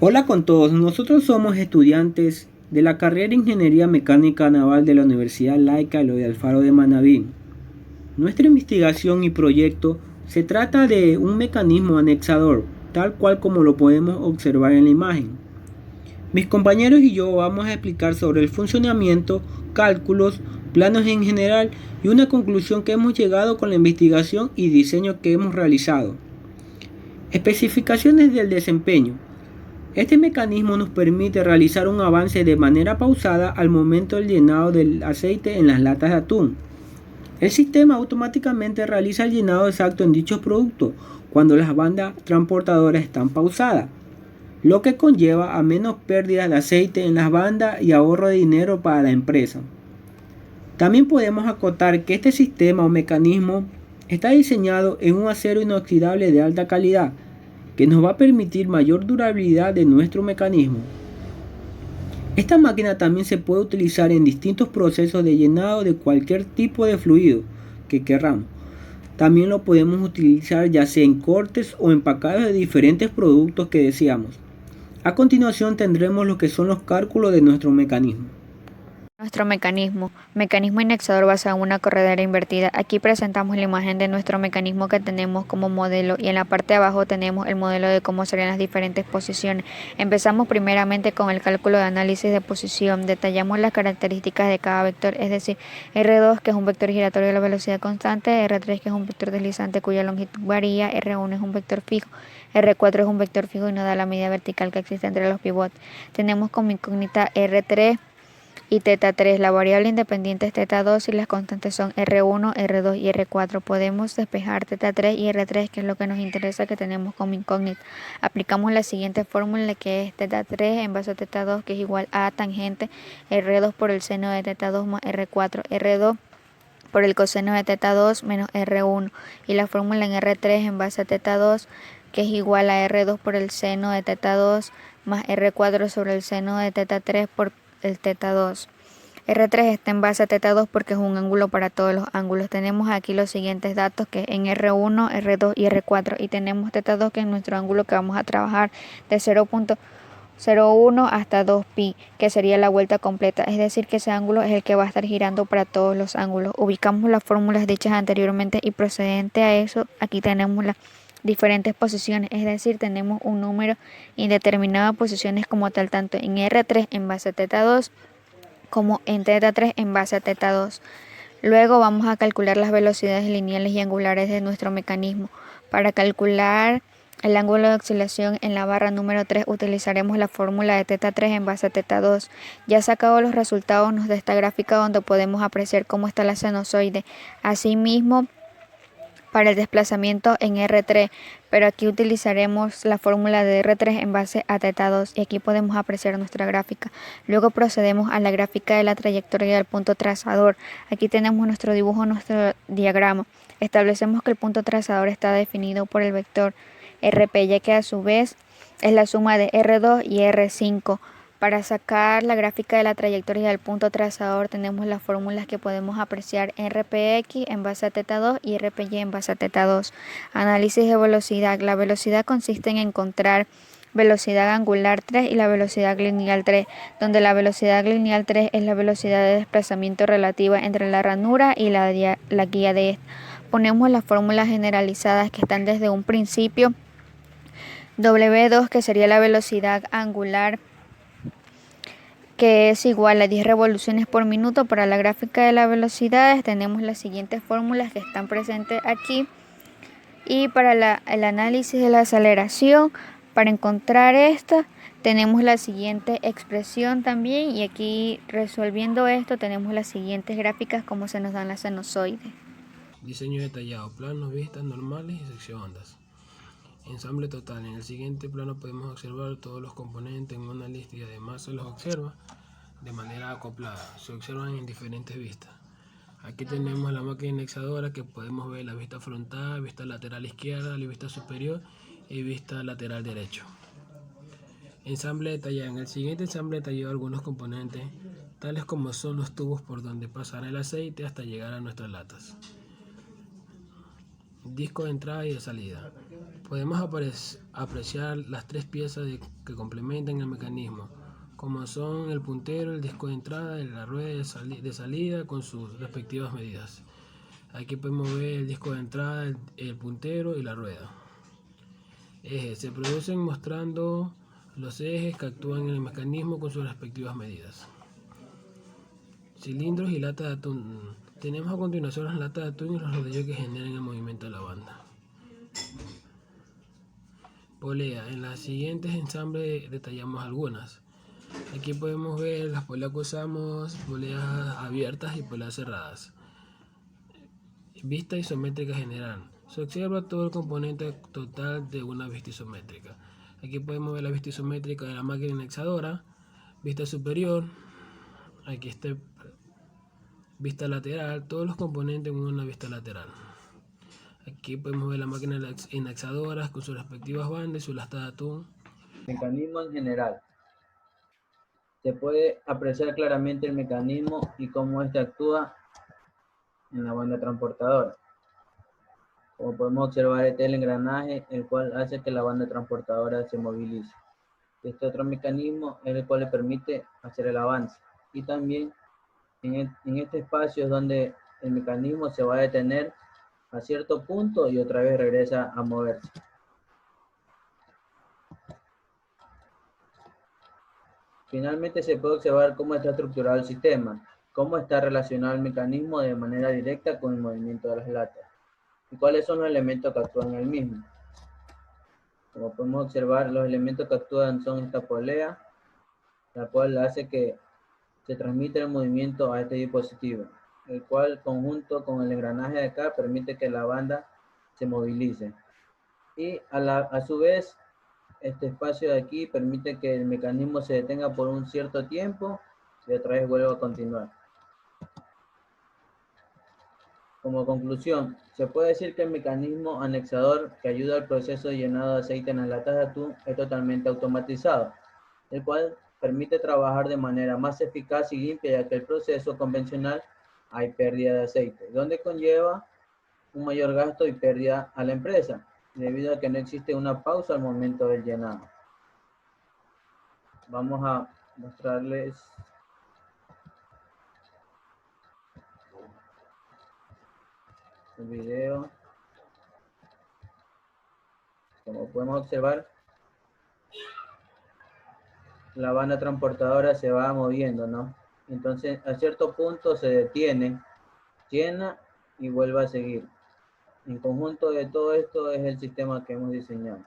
Hola con todos, nosotros somos estudiantes de la carrera de Ingeniería Mecánica Naval de la Universidad Laica Eloy Alfaro de Manabí. Nuestra investigación y proyecto se trata de un mecanismo anexador, tal cual como lo podemos observar en la imagen. Mis compañeros y yo vamos a explicar sobre el funcionamiento, cálculos, planos en general y una conclusión que hemos llegado con la investigación y diseño que hemos realizado. Especificaciones del desempeño. Este mecanismo nos permite realizar un avance de manera pausada al momento del llenado del aceite en las latas de atún. El sistema automáticamente realiza el llenado exacto en dichos productos cuando las bandas transportadoras están pausadas, lo que conlleva a menos pérdidas de aceite en las bandas y ahorro de dinero para la empresa. También podemos acotar que este sistema o mecanismo está diseñado en un acero inoxidable de alta calidad, que nos va a permitir mayor durabilidad de nuestro mecanismo. Esta máquina también se puede utilizar en distintos procesos de llenado de cualquier tipo de fluido que queramos. También lo podemos utilizar ya sea en cortes o empacados de diferentes productos que deseamos. A continuación tendremos lo que son los cálculos de nuestro mecanismo. Nuestro mecanismo indexador basado en una corredera invertida. Aquí presentamos la imagen de nuestro mecanismo que tenemos como modelo y en la parte de abajo tenemos el modelo de cómo serían las diferentes posiciones. Empezamos primeramente con el cálculo de análisis de posición. Detallamos las características de cada vector, es decir, R2 que es un vector giratorio de la velocidad constante, R3 que es un vector deslizante cuya longitud varía, R1 es un vector fijo, R4 es un vector fijo y nos da la medida vertical que existe entre los pivotes. Tenemos como incógnita R3 y θ3. La variable independiente es θ2 y las constantes son R1, R2 y R4. Podemos despejar θ3 y R3, que es lo que nos interesa que tenemos como incógnita. Aplicamos la siguiente fórmula que es θ3 en base a θ2, que es igual a tangente R2 por el seno de θ2 más R4, R2 por el coseno de θ2 menos R1 y la fórmula en R3 en base a θ2 que es igual a R2 por el seno de θ2 más R4 sobre el seno de θ3 por el θ2. R3 está en base a θ2 porque es un ángulo para todos los ángulos. Tenemos aquí los siguientes datos que en R1, R2 y R4 y tenemos θ2 que es nuestro ángulo que vamos a trabajar de 0.01 hasta 2pi, que sería la vuelta completa, es decir que ese ángulo es el que va a estar girando para todos los ángulos. Ubicamos las fórmulas dichas anteriormente y procedente a eso, aquí tenemos las diferentes posiciones, es decir, tenemos un número indeterminado de posiciones como tal, tanto en R3 en base a θ2 como en θ3 en base a θ2. Luego vamos a calcular las velocidades lineales y angulares de nuestro mecanismo. Para calcular el ángulo de oscilación en la barra número 3 utilizaremos la fórmula de θ3 en base a θ2. Ya sacado los resultados nos da esta gráfica donde podemos apreciar cómo está la sinusoide. Asimismo, para el desplazamiento en R3, pero aquí utilizaremos la fórmula de R3 en base a θ2 y aquí podemos apreciar nuestra gráfica. Luego procedemos a la gráfica de la trayectoria del punto trazador. Aquí tenemos nuestro dibujo, nuestro diagrama. Establecemos que el punto trazador está definido por el vector RP, ya que a su vez es la suma de R2 y R5. Para sacar la gráfica de la trayectoria del punto trazador tenemos las fórmulas que podemos apreciar RPX en base a θ2 y RPY en base a θ2. Análisis de velocidad. La velocidad consiste en encontrar velocidad angular 3 y la velocidad lineal 3, donde la velocidad lineal 3 es la velocidad de desplazamiento relativa entre la ranura y la guía de esta. Ponemos las fórmulas generalizadas que están desde un principio. W2 que sería la velocidad angular que es igual a 10 revoluciones por minuto. Para la gráfica de las velocidades tenemos las siguientes fórmulas que están presentes aquí. Y para el análisis de la aceleración, para encontrar esta, tenemos la siguiente expresión también. Y aquí resolviendo esto tenemos las siguientes gráficas como se nos dan las sinusoides. Diseño detallado, planos, vistas normales y sección ondas. Ensamble total. En el siguiente plano podemos observar todos los componentes en una lista y además se los observa de manera acoplada. Se observan en diferentes vistas. Aquí tenemos la máquina indexadora que podemos ver la vista frontal, vista lateral izquierda, la vista superior y vista lateral derecho. Ensamble detallado. En el siguiente ensamble detallado algunos componentes, tales como son los tubos por donde pasará el aceite hasta llegar a nuestras latas. disco de entrada y de salida. Podemos apreciar las tres piezas que complementan el mecanismo, como son el puntero, el disco de entrada y la rueda de salida con sus respectivas medidas. Aquí podemos ver el disco de entrada, el puntero y la rueda. Ejes se producen mostrando los ejes que actúan en el mecanismo con sus respectivas medidas. Cilindros y latas de atún. Tenemos a continuación las latas de atún y los rodillos que generan el movimiento de la banda. Polea. En las siguientes ensambles detallamos algunas. Aquí podemos ver las poleas que usamos, poleas abiertas y poleas cerradas. Vista isométrica general. Se observa todo el componente total de una vista isométrica. Aquí podemos ver la vista isométrica de la máquina indexadora, vista superior, aquí está vista lateral, todos los componentes en una vista lateral. Aquí podemos ver la máquina indexadora con sus respectivas bandas y su lata de atún. Mecanismo en general. Se puede apreciar claramente el mecanismo y cómo éste actúa en la banda transportadora. Como podemos observar, este es el engranaje, el cual hace que la banda transportadora se movilice. Este otro mecanismo es el cual le permite hacer el avance. Y también en este espacio es donde el mecanismo se va a detener a cierto punto y otra vez regresa a moverse. Finalmente se puede observar cómo está estructurado el sistema, cómo está relacionado el mecanismo de manera directa con el movimiento de las latas y cuáles son los elementos que actúan en el mismo. Como podemos observar, los elementos que actúan son esta polea, la cual hace que se transmita el movimiento a este dispositivo, el cual conjunto con el engranaje de acá permite que la banda se movilice. Y a su vez, este espacio de aquí permite que el mecanismo se detenga por un cierto tiempo y otra vez vuelva a continuar. Como conclusión, se puede decir que el mecanismo anexador que ayuda al proceso de llenado de aceite en las latas de atún es totalmente automatizado, el cual permite trabajar de manera más eficaz y limpia, ya que el proceso convencional hay pérdida de aceite, donde conlleva un mayor gasto y pérdida a la empresa, debido a que no existe una pausa al momento del llenado. Vamos a mostrarles el video. Como podemos observar, la banda transportadora se va moviendo, ¿no? Entonces, a cierto punto se detiene, llena y vuelve a seguir. En conjunto de todo esto es el sistema que hemos diseñado.